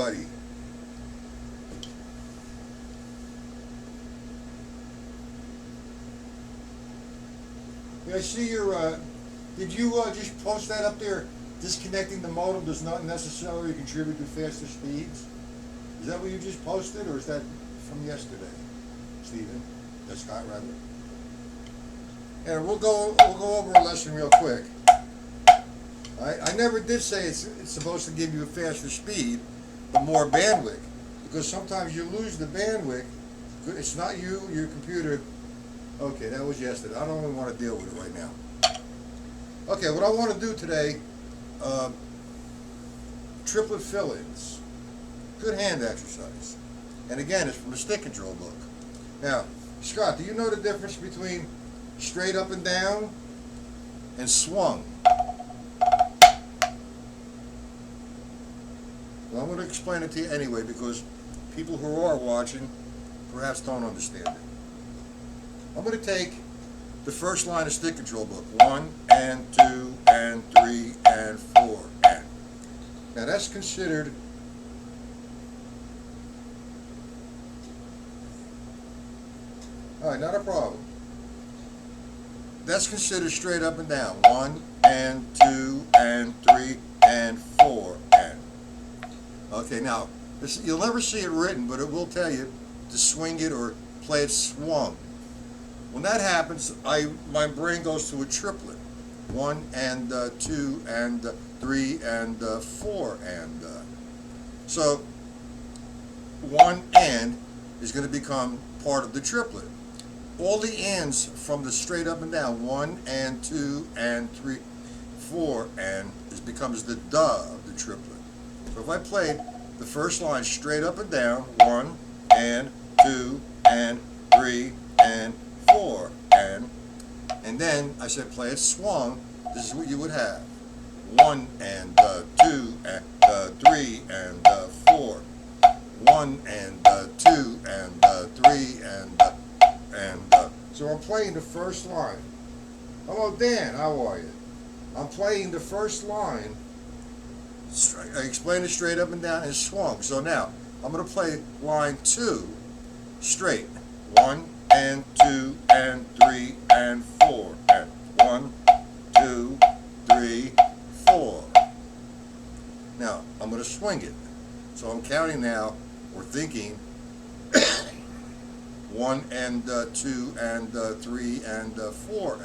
everybody. Yeah, I see your, did you just post that up there? Disconnecting the modem does not necessarily contribute to faster speeds? Is that what you just posted, or is that from yesterday, Stephen? That's Scott, rather. And we'll go over a lesson real quick. I never did say it's supposed to give you a faster speed, but more bandwidth, because sometimes you lose the bandwidth. It's not you, your computer. Okay, that was yesterday. I don't even want to deal with it right now. Okay, what I want to do today, triplet fill-ins. Good hand exercise. And again, it's from a stick control book. Now, Scott, do you know the difference between straight up and down and swung? Well, I'm going to explain it to you anyway, because people who are watching perhaps don't understand it. I'm going to take the first line of stick control book, 1 and 2 and 3 and 4 and. Now that's considered alright, not a problem. That's considered straight up and down. 1 and 2 and 3 and 4 and. Okay, now you'll never see it written, but it will tell you to swing it or play it swung. When that happens, my brain goes to a triplet. 1 and 2 and 3 and 4 and. So 1 and is going to become part of the triplet. All the ands from the straight up and down, 1 and 2 and 3, 4 and, becomes the duh of the triplet. So if I played the first line straight up and down, 1 and 2 and 3 and 4 and then I said play it swung, this is what you would have. 1 and 2 and 3 and 4. 1 and 2 and 3 and so I'm playing the first line. Hello Dan, how are you? I'm playing the first line. I explained it straight up and down and swung. So now I'm going to play line 2 straight. 1 and 2 and 3 and 4 and 1, 2, 3, 4. Now I'm going to swing it. So I'm counting now, or thinking 1 and 2 and 3 and 4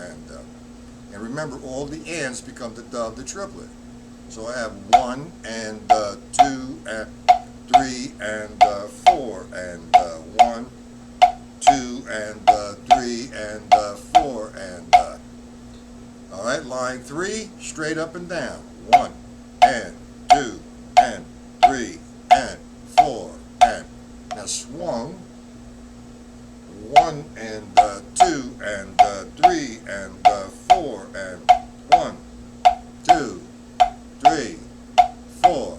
and remember all the ands become the duh of the triplet. So I have 1 and 2 and 3 and 4 and 1, 2 and 3 and 4 and all right, line 3 straight up and down. 1 and 2 and 3 and 4 and now swung. 1 and 2 and 3 and 4 and 1, 2, 3, 4.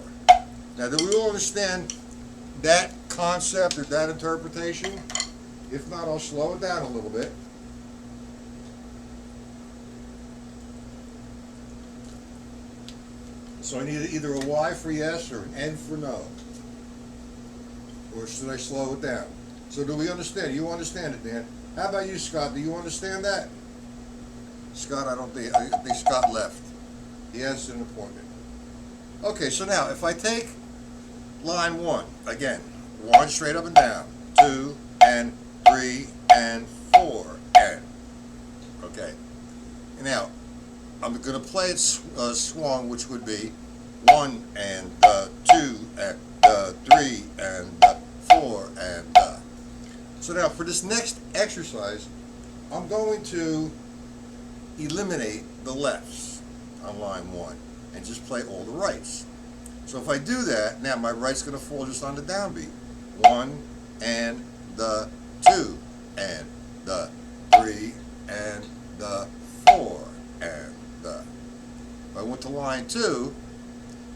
Now, do we all understand that concept or that interpretation? If not, I'll slow it down a little bit. So I need either a Y for yes or an N for no. Or should I slow it down? So do we understand? You understand it, Dan? How about you, Scott? Do you understand that? Scott, I think Scott left. He has an appointment. Okay, so now if I take line 1, again, 1 straight up and down, 2 and 3 and 4 and. Okay. Now, I'm going to play it swung, which would be 1 and 2 and 3 and 4 and. So now for this next exercise, I'm going to eliminate the lefts on line 1 and just play all the rights. So if I do that, now my right's going to fall just on the downbeat. 1 and the 2 and the 3 and the 4 and the. If I went to line 2,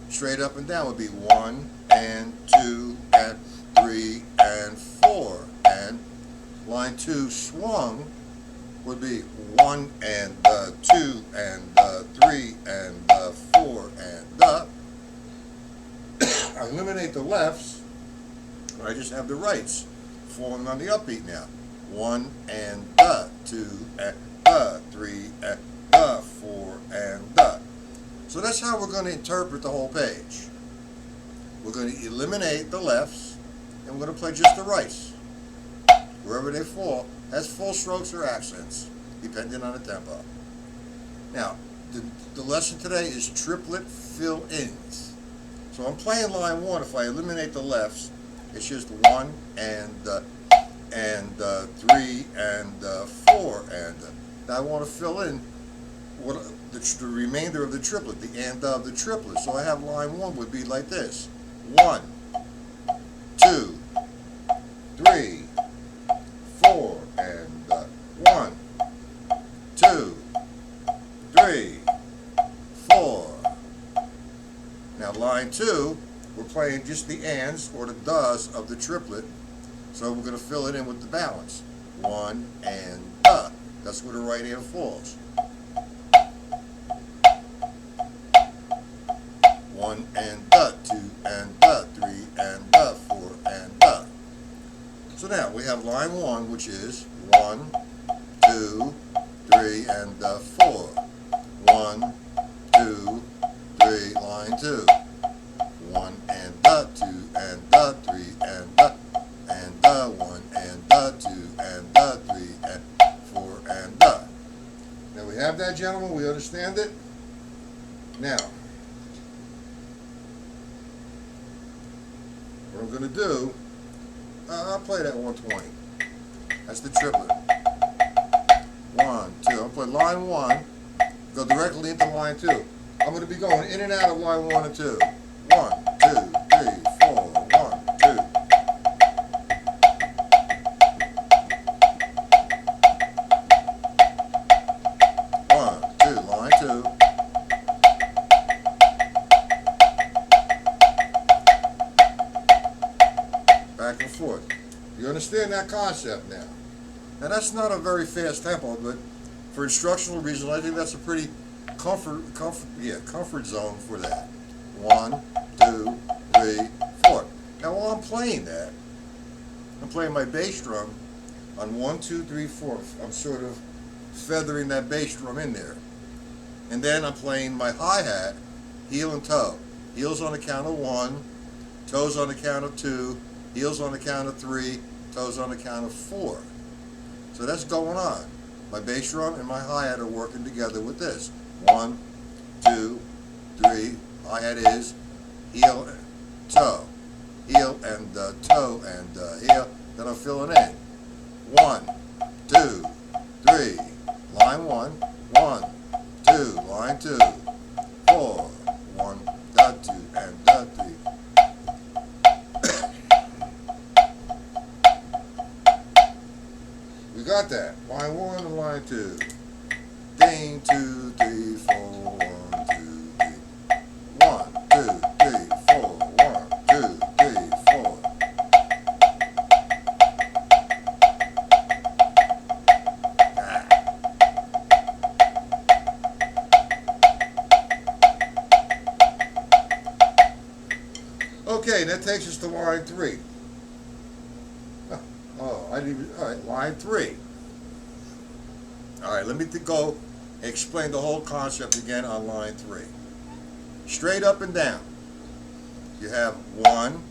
straight up and down would be 1 and 2 and 3 and 4 and. Line 2 swung would be 1 and 2 and 3 and 4 and I eliminate the lefts, I just have the rights falling on the upbeat now. 1 and the, 2 and the, 3 and the, 4 and the. So that's how we're going to interpret the whole page. We're going to eliminate the lefts, and we're going to play just the rights. Wherever they fall, as full strokes or accents, depending on the tempo. Now, the lesson today is triplet fill-ins. So I'm playing line 1. If I eliminate the lefts, it's just 1 and 3 and 4 and. Now I want to fill in what the remainder of the triplet, the and of the triplet. So I have line 1 would be like this: 1, 2, 3, 4 and 1, 2, 3, 4. Now line 2, we're playing just the ands or the does of the triplet, so we're going to fill it in with the balance. 1 and the. That's where the right hand falls. 1 and the, 2 and the, 3 and the, 4 and the. So now we have line 1, which is 1, 2, 3 and 4. 1, 2, 3, line 2. 1 and the, 2 and the, 3 and the 1 and the, 2 and the, 3 and 4 and the. Now we have that, gentlemen. We understand it. Now, what I'm going to do, I'll play that 120. That's the triplet. 1, 2. I'll play line 1, go directly into line 2. I'm going to be going in and out of line 1 and 2. 1, 2, 3, 4, 1, 2. Line 2. Back and forth. You understand that concept now? Now that's not a very fast tempo, but for instructional reasons, I think that's a pretty comfort zone for that. 1, 2, 3, 4. Now while I'm playing that, I'm playing my bass drum on 1, 2, 3, 4. I'm sort of feathering that bass drum in there. And then I'm playing my hi-hat, heel and toe. Heels on the count of 1, toes on the count of 2, heels on the count of 3, toes on the count of 4. So that's going on. My bass drum and my hi-hat are working together with this. 1, 2, 3. Hi-hat is heel, toe, heel and toe and heel. Then I'm filling in. 1, 2, 3. Line 1, 1, 2, line 2, 4, 1, the 2 and the 3. We got that. Line 1 and line 2. Ding, 2, 3, 4, 1, 2, 3. 1, 2, 3, 4, 1, 2, 3, 4. Okay, that takes us to line 3. Oh, I didn't even. All right, line 3. All right, let me go explain the whole concept again on line 3. Straight up and down. You have 1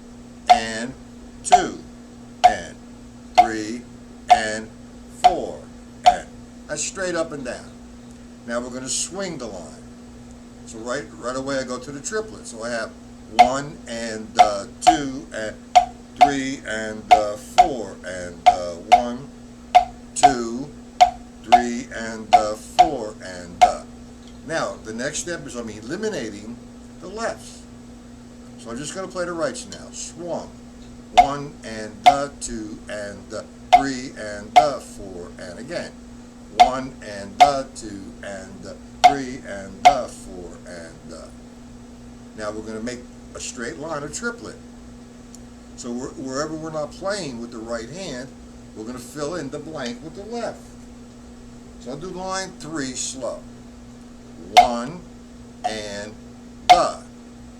and 2 and 3 and 4 and. That's straight up and down. Now we're going to swing the line. So right away I go to the triplet. So I have 1 and 2 and 3 and 4 and 1, 2, 3 and 4 and. Now the next step is I'm eliminating the lefts. So I'm just going to play the rights now. Swung. 1 and 2 and 3 and 4 and again. 1 and 2 and 3 and 4 and. Now we're going to make a straight line of triplet. So wherever we're not playing with the right hand, we're going to fill in the blank with the left. So I'll do line 3 slow. 1 and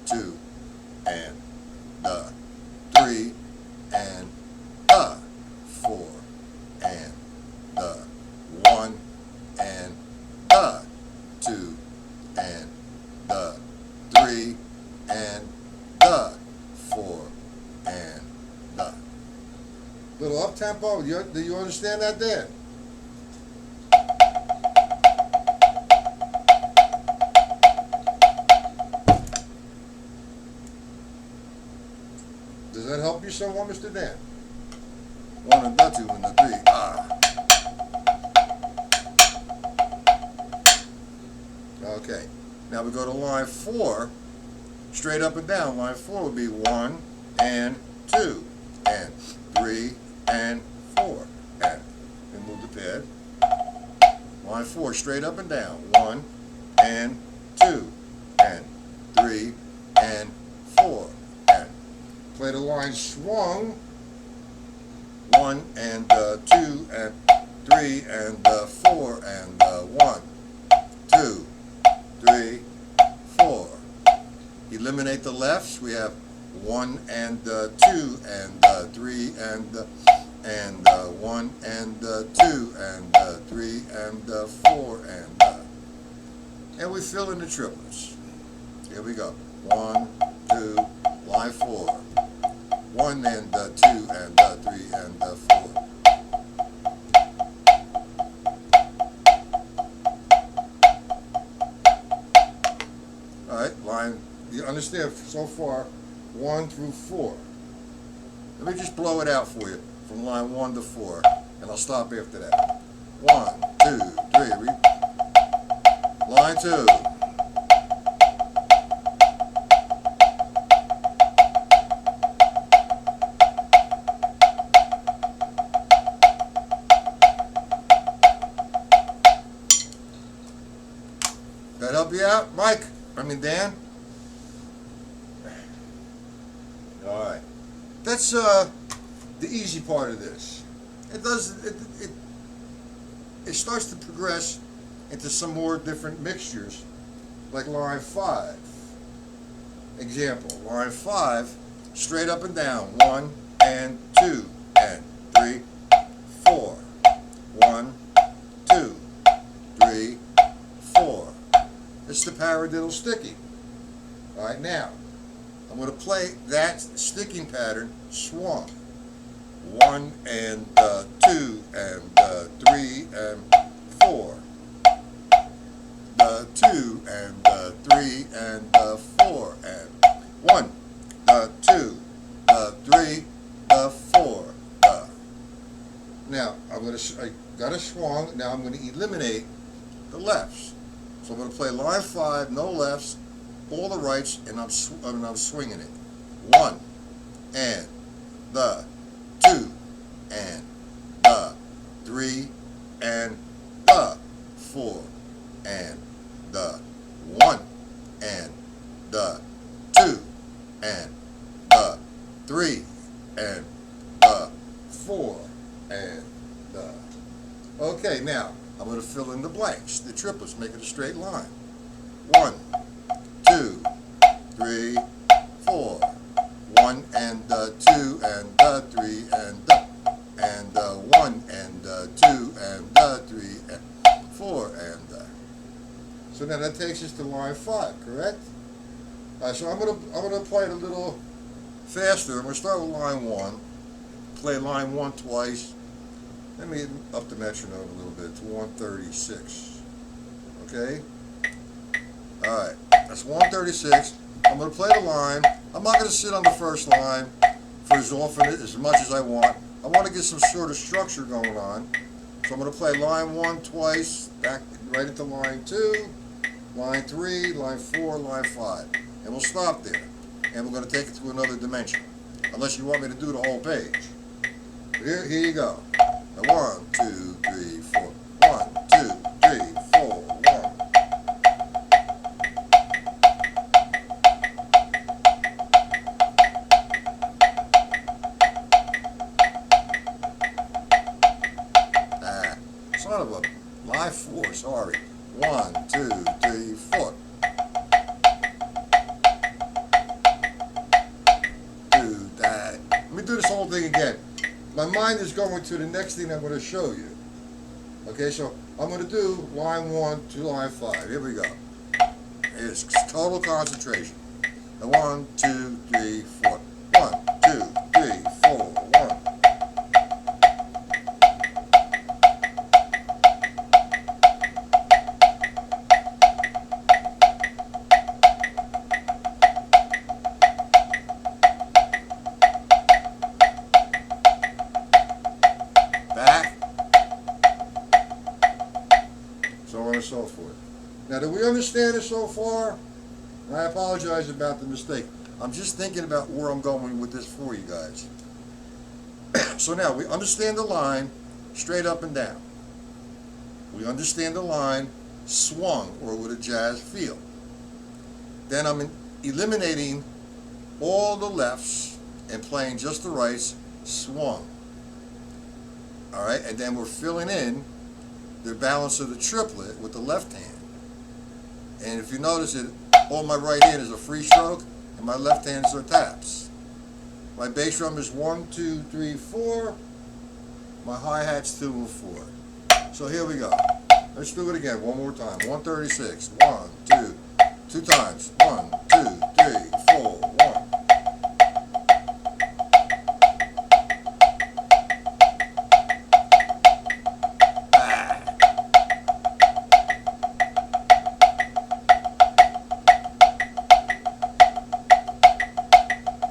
2 and up tempo. Do you understand that, Dan? Does that help you somewhat, Mr. Dan? 1 and the 2 and the 3. Okay. Now we go to line 4, straight up and down. Line 4 would be 1 and 2 and 3 and 4 and move the pad. Line 4, straight up and down. 1 and 2 and 3 and 4 and play the line swung. 1 and 2 and 3 and 4 and 1, 2, 3, 4. Eliminate the lefts. We have 1 and 2 and 3 and 1 and 2 and 3 and 4 and we fill in the triplets. Here we go. 1, 2, line 4. 1 and 2 and 3 and 4. All right, line. You understand so far, 1 through 4. Let me just blow it out for you from line 1 to 4, and I'll stop after that. 1, 2, 3. Line 2. That help you out, Mike? Dan? All right. That's the easy part of this. It starts to progress into some more different mixtures, like line 5. Example, line 5, straight up and down. 1 and 2 and 3, 4. 1, 2, 3, 4. It's the paradiddle sticking. All right, now I'm going to play that sticking pattern swung. 1 and 2 and 3 and 4. 2 and 3 and 4 and 1, 2, 3, 4. Now I got a swung. Now I'm going to eliminate the lefts. So I'm going to play line 5, no lefts, all the rights, and I'm swinging it. 1 and 2 and 3 and 4 and 1 and 2 and 3 and 4 and okay, now I'm going to fill in the blanks, the triplets, make it a straight line. 1, 2, 3, 4. 1 and 2 and 3 and 1 and 2 and 3 and 4 and so now that takes us to line 5, correct? So I'm gonna play it a little faster. I'm gonna start with line 1. Play line 1 twice. Let me up the metronome a little bit to 136. Okay? Alright, that's 136. I'm going to play the line. I'm not going to sit on the first line for as often, as much as I want. I want to get some sort of structure going on. So I'm going to play line 1 twice, back right into line 2, line 3, line 4, line 5. And we'll stop there. And we're going to take it to another dimension. Unless you want me to do the whole page. Here you go. Now 1, 2, 3, 4. 1, 2, 3, 4. 1. Son of a line 4. Sorry. 1, 2, 3, 4. Do that. Let me do this whole thing again. My mind is going to the next thing I'm going to show you. Okay, so I'm going to do line 1 to line 5. Here we go. It's total concentration. Now 1, 2, 3, 4. 1, 2, 3, 4. 1. so on and so forth. Now, do we understand it so far? And I apologize about the mistake. I'm just thinking about where I'm going with this for you guys. So now we understand the line straight up and down. We understand the line swung, or with a jazz feel. Then I'm eliminating all the lefts and playing just the rights, swung. All right, and then we're filling in the balance of the triplet with the left hand. And if you notice it, all my right hand is a free stroke and my left hands are taps. My bass drum is 1, 2, 3, 4. My hi-hat's 2 and 4. So here we go. Let's do it again one more time. 136. 1, 2. 2 times. 1, 2, 3, 4. 1.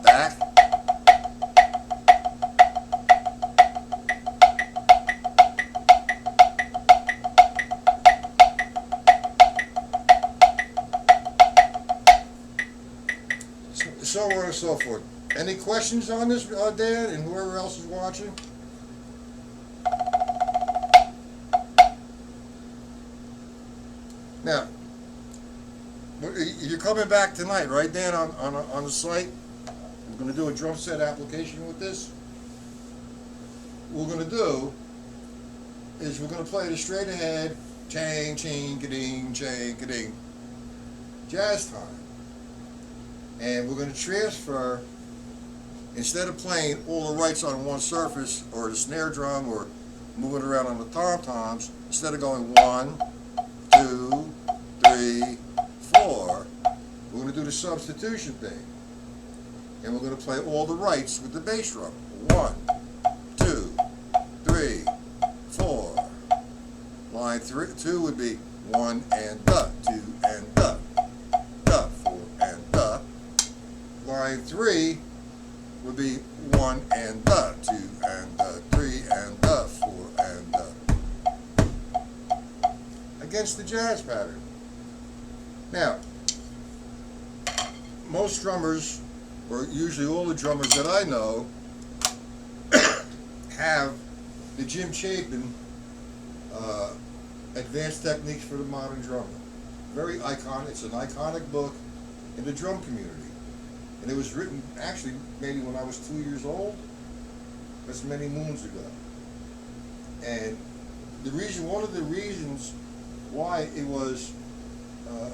Back. So on and so forth. Any questions on this, Dan, and whoever else is watching? Now, you're coming back tonight, right, Dan, on the site? We're going to do a drum set application with this. What we're going to do is we're going to play the straight ahead, chang, ching, ka-ding, chang, ka-ding, jazz time. And we're going to transfer, instead of playing all the rights on one surface, or the snare drum, or moving around on the tom-toms, instead of going 1, 2, 3, 4, we're going to do the substitution thing. And we're going to play all the rights with the bass drum. 1, 2, 3, 4. Line 2 would be 1 and da, 2 and da, 4 and da. Line 3 would be 1 and da, 2 and da, 3 and da, 4 and da. Against the jazz pattern. Now, most drummers, or usually all the drummers that I know, have the Jim Chapin Advanced Techniques for the Modern Drummer. Very iconic. It's an iconic book in the drum community. And it was written, actually, maybe when I was 2 years old. That's many moons ago. And one of the reasons why it was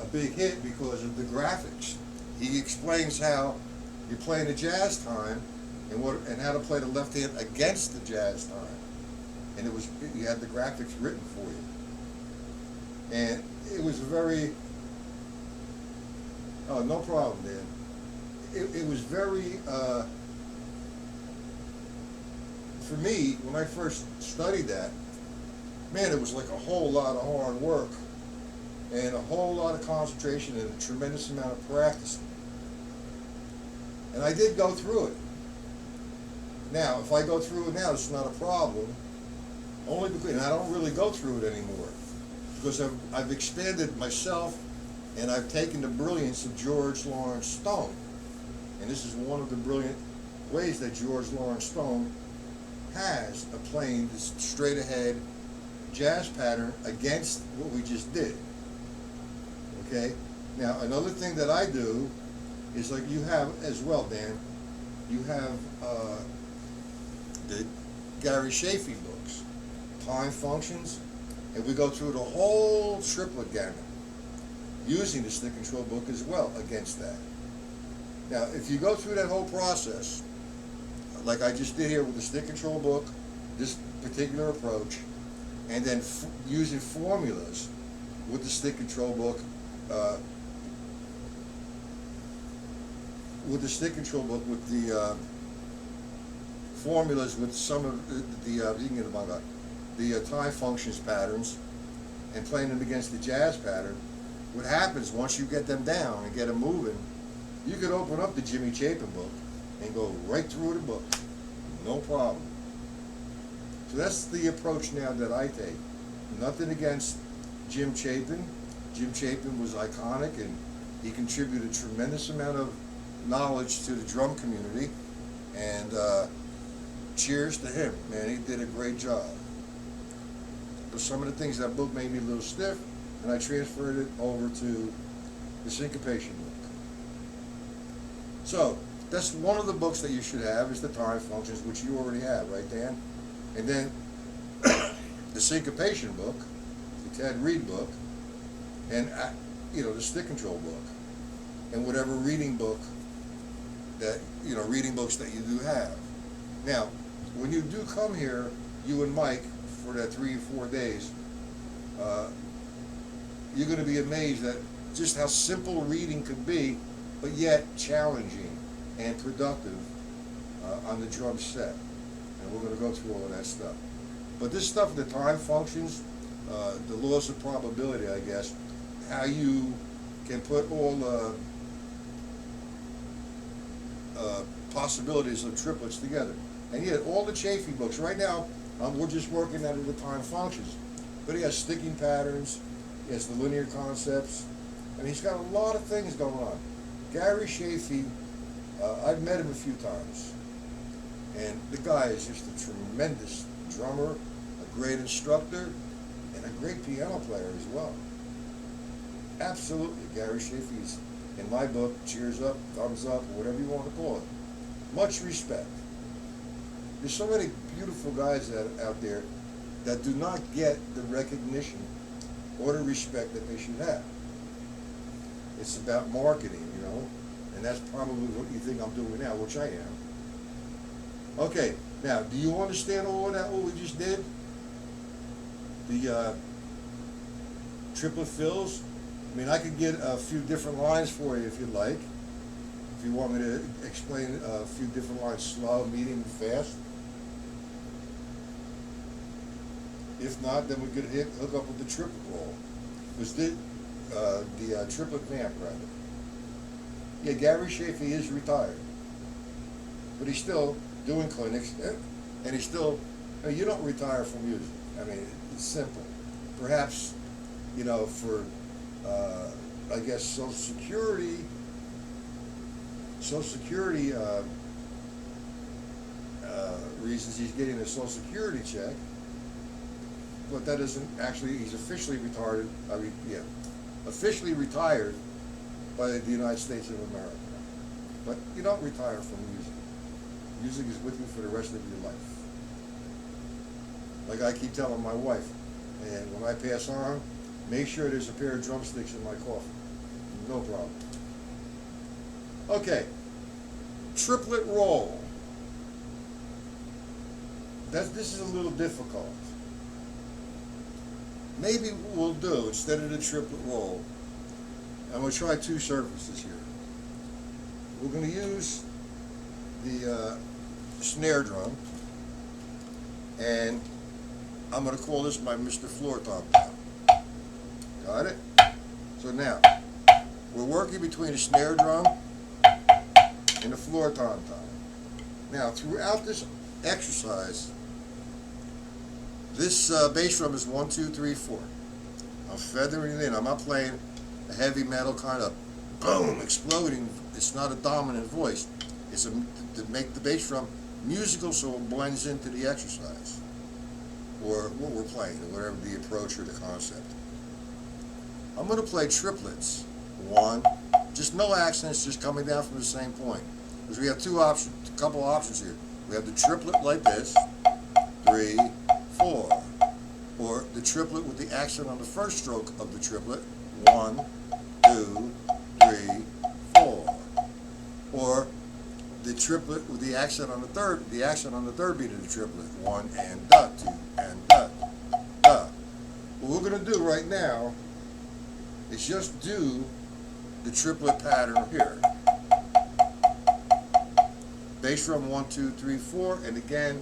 a big hit, because of the graphics. He explains how you're playing the jazz time and how to play the left hand against the jazz time. And you had the graphics written for you. And it was very, oh, no problem, Dan. It was very, for me, when I first studied that, man, it was like a whole lot of hard work and a whole lot of concentration and a tremendous amount of practicing. And I did go through it. Now, if I go through it now, it's not a problem. Only because, and I don't really go through it anymore, because I've expanded myself, and I've taken the brilliance of George Lawrence Stone. And this is one of the brilliant ways that George Lawrence Stone has of playing this straight ahead jazz pattern against what we just did. Okay? Now, another thing that I do is, like you have as well, Dan, you have the Gary Shafee books, Time Functions, and we go through the whole triplet gamut using the stick control book as well against that. Now, if you go through that whole process, like I just did here with the stick control book, this particular approach, and then using formulas with the stick control book, with the formulas with some of the time functions patterns, and playing them against the jazz pattern, what happens once you get them down and get them moving, you could open up the Jimmy Chapin book and go right through the book, no problem. So that's the approach now that I take. Nothing against Jim Chapin. Jim Chapin was iconic, and he contributed a tremendous amount of knowledge to the drum community. And cheers to him, man. He did a great job. But some of the things that book made me a little stiff, and I transferred it over to the syncopation book. So that's one of the books that you should have, is the time functions, which you already have, right, Dan? And then the syncopation book, the Ted Reed book, and the stick control book, and whatever reading book that reading books that you do have. Now, when you do come here, you and Mike, for that 3 or 4 days, you're going to be amazed at just how simple reading could be, but yet challenging and productive on the drum set. And we're going to go through all of that stuff. But this stuff, the time functions, the laws of probability, I guess, how you can put all the possibilities of triplets together. And yet, all the Chafee books, right now, we're just working out of the time functions. But he has sticking patterns, he has the linear concepts, and he's got a lot of things going on. Gary Chafee, I've met him a few times, and the guy is just a tremendous drummer, a great instructor, and a great piano player as well. Absolutely, Gary Chafee is, in my book, cheers up, thumbs up, whatever you want to call it. Much respect. There's so many beautiful guys out there that do not get the recognition or the respect that they should have. It's about marketing, and that's probably what you think I'm doing now, which I am. Okay, now, do you understand all of that, what we just did? The triplet fills? I mean, I could get a few different lines for you if you'd like. If you want me to explain a few different lines, slow, medium, and fast. If not, then we could hook up with the triplet roll. Was the triplet vamp, rather. Yeah, Gary Chafee is retired, but he's still doing clinics, and he's still. You don't retire from music. I mean, it's simple. Perhaps, for I guess Social Security reasons, he's getting a Social Security check. But that isn't actually, he's officially retired, officially retired by the United States of America. But you don't retire from music. Music is with you for the rest of your life. Like I keep telling my wife, and when I pass on, make sure there's a pair of drumsticks in my coffin. No problem. Okay, triplet roll. This is a little difficult. Maybe what we'll do, instead of the triplet roll, I'm going to try 2 surfaces here. We're going to use the snare drum, and I'm going to call this my Mr. Floor Tom. Got it? So now, we're working between the snare drum and the floor tom. Now, throughout this exercise, this bass drum is 1, 2, 3, 4. I'm feathering it in. I'm not playing a heavy metal kind of boom, exploding. It's not a dominant voice. It's to make the bass drum musical so it blends into the exercise, or what we're playing, or whatever the approach or the concept. I'm going to play triplets. 1, just no accents, just coming down from the same point. Because we have a couple options here. We have the triplet like this, 3, 4, or the triplet with the accent on the first stroke of the triplet, 1, 2, 3, 4, or the triplet with the accent on the third beat of the triplet, 1 and da, 2 and da, da. What we're going to do right now is just do the triplet pattern here. Bass drum 1, 2, 3, 4, and again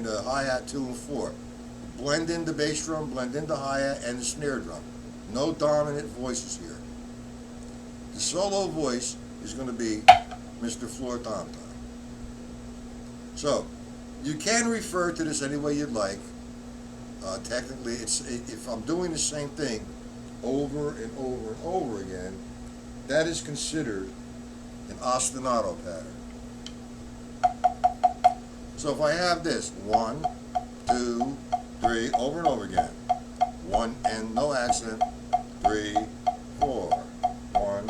the hi-hat 2 and 4. Blend in the bass drum, blend in the hi-hat and the snare drum. No dominant voices here. The solo voice is going to be Mr. Floor Tom Tom. So, you can refer to this any way you'd like. Technically, if I'm doing the same thing over and over and over again, that is considered an ostinato pattern. So if I have this 1, 2, 3 over and over again, 1 and no accent, 3, 4, 1,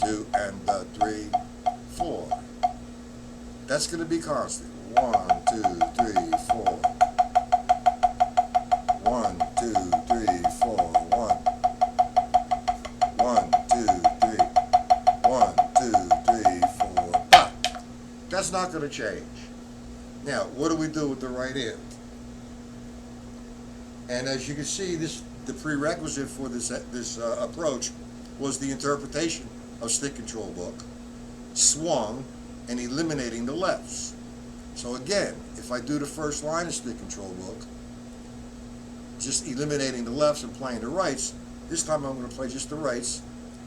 2 and 3, 4. That's going to be constant. 1, 2, 3, 4. 1, 2, 3, 4. 1, 1, 2, 3. 1, 2, 3, 4. But that's not going to change. Now, what do we do with the right end? And as you can see, the prerequisite for this approach was the interpretation of stick control book, swung, and eliminating the lefts. So again, if I do the first line of stick control book, just eliminating the lefts and playing the rights, this time I'm going to play just the rights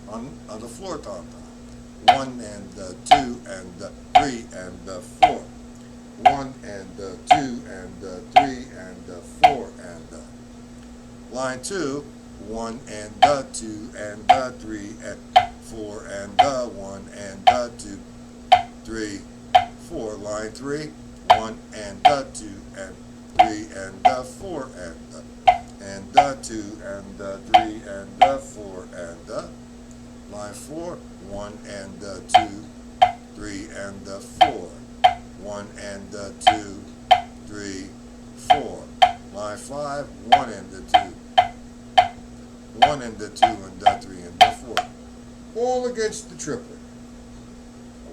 on the floor tom tom. 1 and 2 and 3 and 4. 1 and 2 and 3 and 4 and line 2, 1 and 2 and 3 and 4 and 1 and 2, 3, 4. Line 3, 1 and 2 and 3 and 4 and 2 and 3 and 4 and line 4, 1 and 2, 3 and 4. 1 and 2, 3, 4. Line 5, 1 and 2. 1 and 2 and 3 and 4. All against the triplet.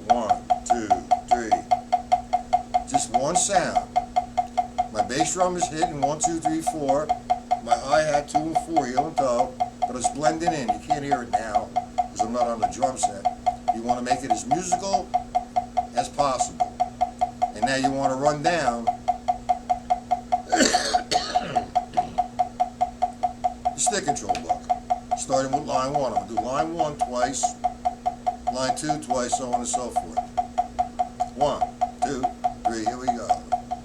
1, 2, 3. Just one sound. My bass drum is hitting 1, 2, 3, 4. My hi-hat 2 and 4, heel and toe, but it's blending in. You can't hear it now because I'm not on the drum set. You want to make it as musical as possible. And now you want to run down the stick control book, starting with line 1. I'm going to do line 1 twice, line 2 twice, so on and so forth. 1, 2, 3, here we go.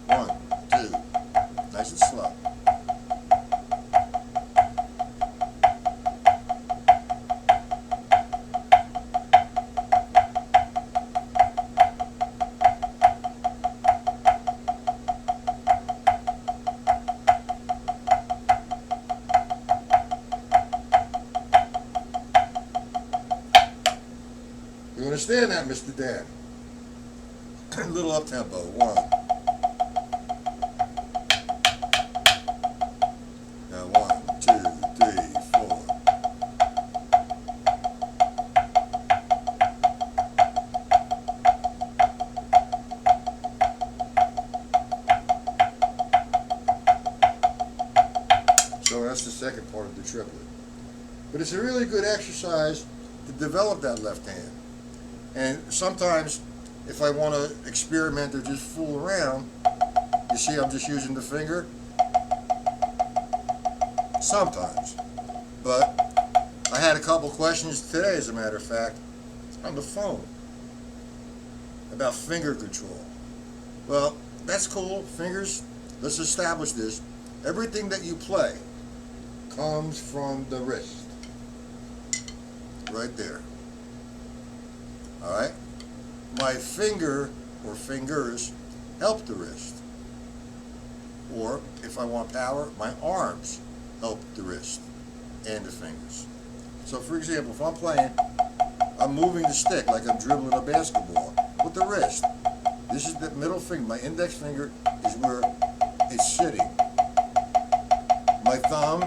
1, 2, nice and slow. You understand that, Mr. Dan? A little up tempo. 1. Now 1, 2, 3, 4. So that's the second part of the triplet. But it's a really good exercise to develop that left hand. And sometimes, if I want to experiment or just fool around, you see I'm just using the finger. Sometimes. But I had a couple questions today, as a matter of fact, on the phone about finger control. Well, that's cool. Fingers, let's establish this. Everything that you play comes from the wrist. Right there. Alright? My finger or fingers help the wrist. Or, if I want power, my arms help the wrist and the fingers. So, for example, if I'm playing, I'm moving the stick like I'm dribbling a basketball with the wrist. This is the middle finger. My index finger is where it's sitting. My thumb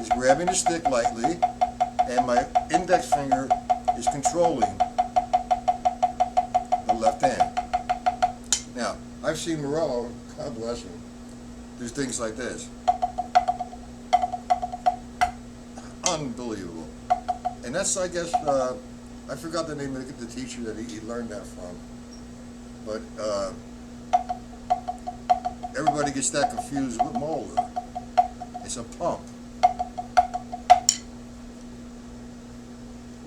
is grabbing the stick lightly, and my index finger is controlling the left hand. Now, I've seen Morello, God bless him, do things like this. Unbelievable. And that's, I guess, I forgot the name of the teacher that he learned that from. But everybody gets that confused with Moeller. It's a pump.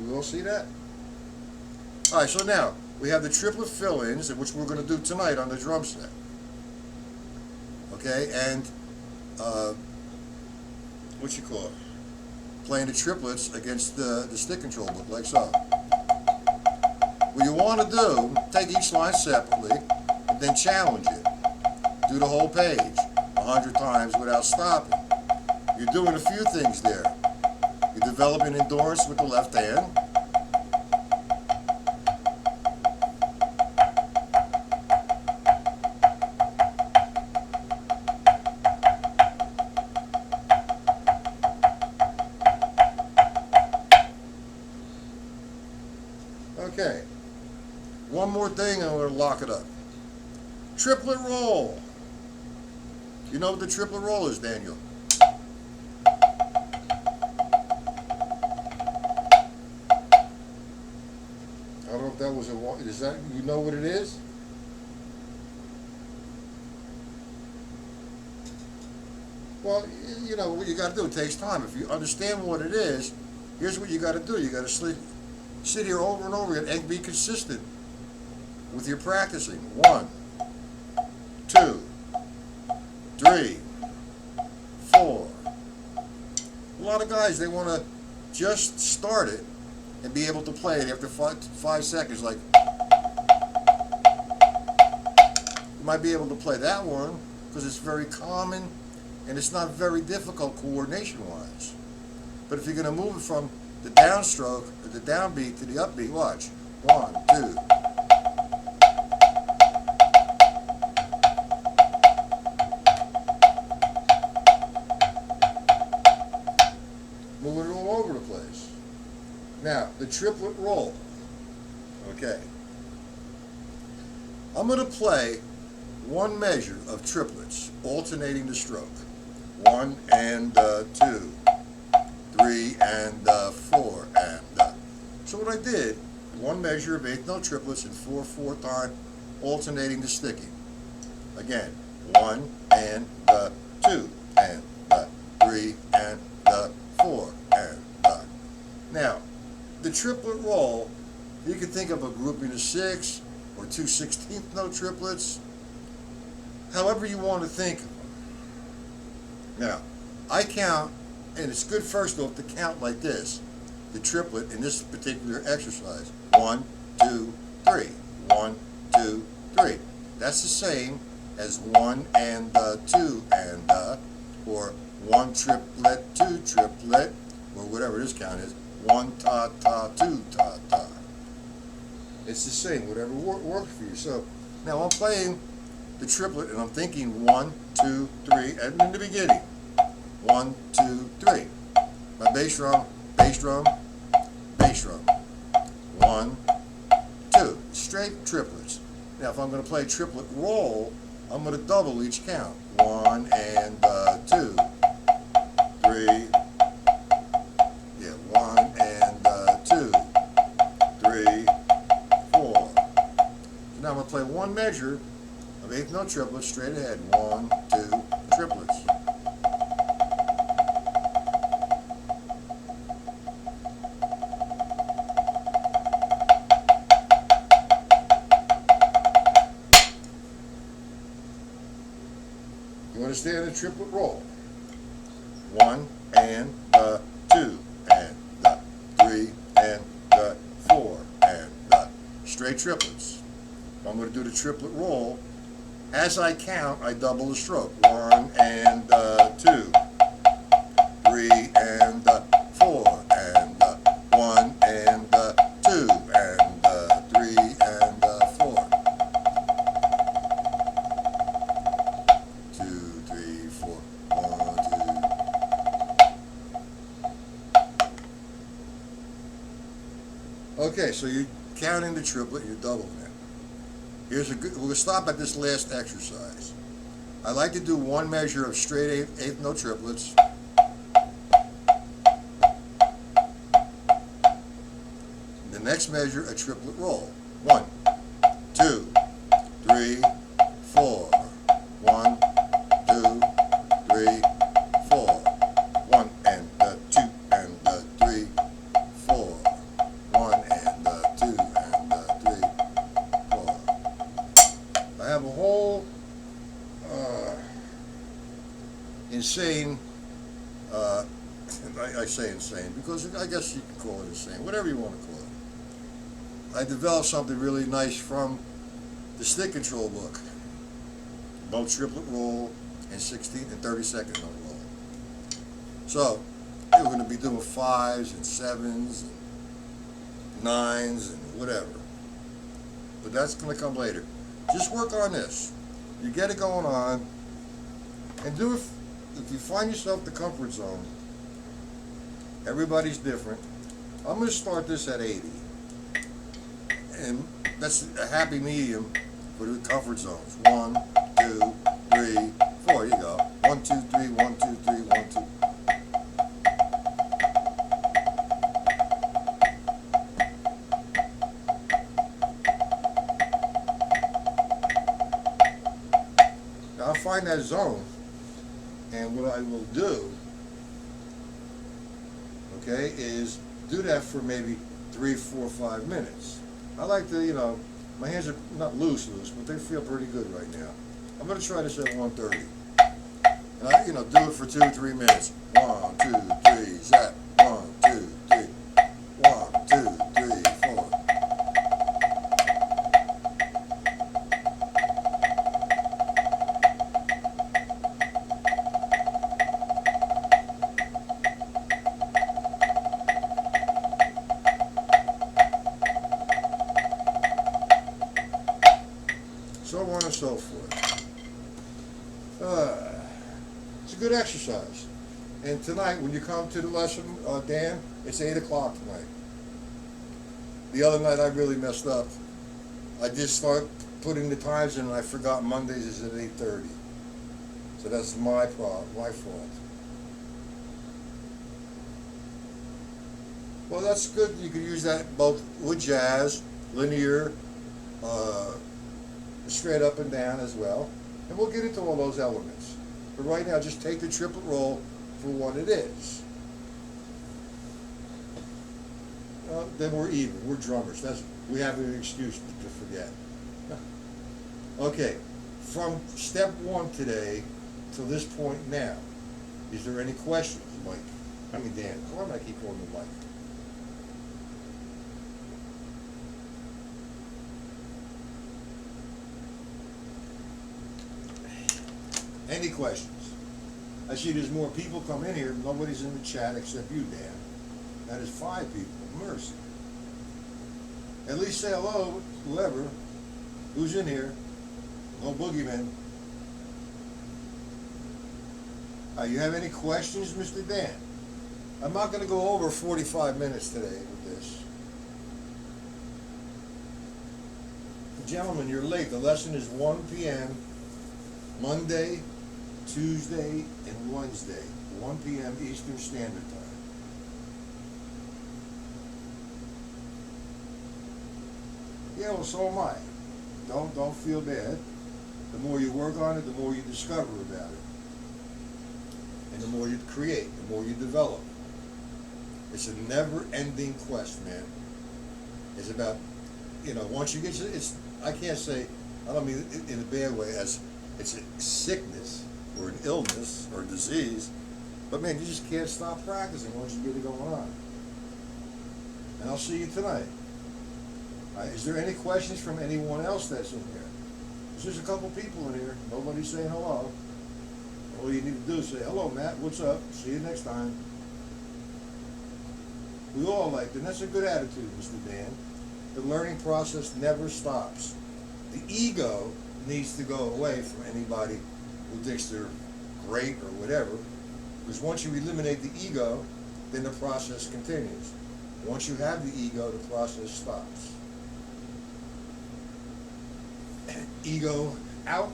You all see that? Alright, so now we have the triplet fill-ins, which we're going to do tonight on the drum set. Okay, and what you call it, playing the triplets against the stick control book like so. What you want to do, take each line separately and then challenge it. Do the whole page 100 times without stopping. You're doing a few things there. You're developing endurance with the left hand. Okay, one more thing and I'm going to lock it up. Triplet roll. You know what the triplet roll is, Daniel? I don't know if that was is that, you know what it is? Well, you know what you got to do. It takes time. If you understand what it is, here's what you got to do. You got to sit here over and over again and be consistent with your practicing. 1, 2, 3, 4. A lot of guys, they want to just start it and be able to play it after 5 seconds. Like, you might be able to play that one because it's very common and it's not very difficult coordination-wise. But if you're going to move it from the downstroke, or the downbeat to the upbeat, watch. 1, 2. Moving it all over the place. Now, the triplet roll. Okay. I'm going to play one measure of triplets, alternating the stroke. 1 and 2, 3 and 4 and. So what I did, one measure of eighth note triplets in 4/4 time, alternating the sticking. Again, 1 and 2 and 3 and 4 and. Now, the triplet roll, you can think of a grouping of 6 or 2 16th note triplets, however you want to think of them. Now, I count, and it's good first off to count like this, the triplet in this particular exercise. 1, 2, 3. 1, 2, 3. That's the same as 1 and 2 and, or 1 triplet, 2 triplet, or whatever this count is. 1 ta ta, 2 ta ta. It's the same, whatever works for you. So now I'm playing the triplet and I'm thinking 1, 2, 3, and in the beginning, 1, 2, 3. My bass drum, bass drum, bass drum. 1, 2. Straight triplets. Now if I'm going to play triplet roll, I'm going to double each count. 1 and 2, 3. Yeah, 1 and 2, 3, 4. So now I'm going to play one measure of eighth note triplets straight ahead. 1, 2, triplets. You understand the triplet roll? 1 and 2 and 3 and 4 and straight triplets. If I'm going to do the triplet roll, as I count, I double the stroke. 1 and 2, 3 and 4 and 1 and 2 and 3 and 4. 2, 3, 4. 1, 2. Okay, so you're counting the triplet, you're doubling it. Here's a good, we're going to stop at this last exercise. I like to do one measure of straight eighth note triplets. The next measure, a triplet roll. 1, 2, 3, 4. 1, 2, 3, 4. 1 and 2 and 3, 4. 1 and 2 and 3, 4. I have a whole insane, I say insane because I guess you could call it insane, whatever you want to call it. I developed something really nice from the stick control book. Both triplet roll and 16 and 30-second note roll. So we're going to be doing 5s and 7s and 9s and whatever. But that's going to come later. Just work on this. You get it going on, and do it. If you find yourself in the comfort zone, everybody's different. I'm going to start this at 80. And that's a happy medium for the comfort zones. 1, 2, 3, 4. You go. 1, 2, 3, 1, 2, 3, 1, 2. Now I'll find that zone, and what I will do, okay, is do that for maybe 3, 4, 5 minutes. I like to, my hands are not loose, but they feel pretty good right now. I'm going to try this at 1:30. And I, do it for 2 or 3 minutes. 1, 2, 3, zap. 1, 2, 3. 1, 2, 3, 4. So on and so forth. It's a good exercise. And tonight, when you come to the lesson, Dan, it's 8 o'clock tonight. The other night, I really messed up. I just started putting the times in, and I forgot Mondays is at 8:30. So that's my problem, my fault. Well, that's good. You can use that both with jazz, linear, straight up and down as well. And we'll get into all those elements. But right now, just take the triplet roll for what it is. Then we're even. We're drummers. We have an excuse to forget. Okay, from step 1 today to this point now, is there any questions, Mike? Dan. Why do I keep calling the Mike? Any questions? I see there's more people come in here. Nobody's in the chat except you, Dan. That is 5 people. Mercy. At least say hello, whoever, who's in here. No boogeyman. You have any questions, Mr. Dan? I'm not going to go over 45 minutes today with this. Gentlemen, you're late. The lesson is 1 p.m. Monday, Tuesday, and Wednesday, 1 p.m. Eastern Standard Time. Yeah, well, so am I. Don't feel bad. The more you work on it, the more you discover about it. And the more you create, the more you develop. It's a never-ending quest, man. It's about, once you get to it's, I can't say, I don't mean it in a bad way, as it's a sickness or an illness or a disease, but man, you just can't stop practicing once you get it going on. And I'll see you tonight. Is there any questions from anyone else that's in here? There's just a couple people in here. Nobody's saying hello. All you need to do is say, hello, Matt, what's up? See you next time. We all like that. And that's a good attitude, Mr. Dan. The learning process never stops. The ego needs to go away from anybody who thinks they're great or whatever. Because once you eliminate the ego, then the process continues. Once you have the ego, the process stops. Ego out,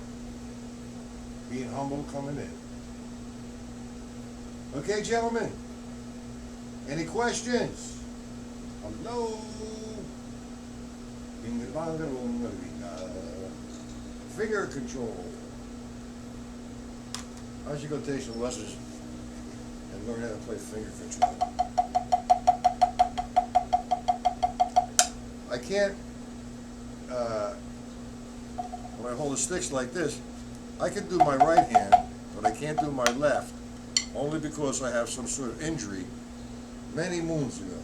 being humble coming in. Okay, gentlemen? Any questions? Hello? Finger control. I should go take some lessons and learn how to play finger control. I can't, when I hold the sticks like this, I can do my right hand, but I can't do my left, only because I have some sort of injury many moons ago.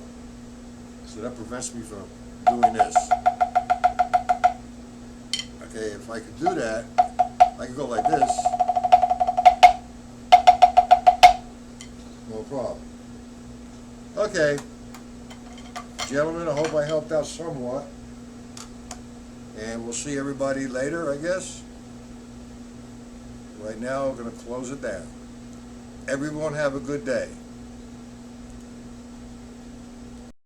So that prevents me from doing this. Okay, if I could do that, I could go like this. No problem. Okay, gentlemen, I hope I helped out somewhat. And we'll see everybody later, I guess. Right now, we're going to close it down. Everyone have a good day.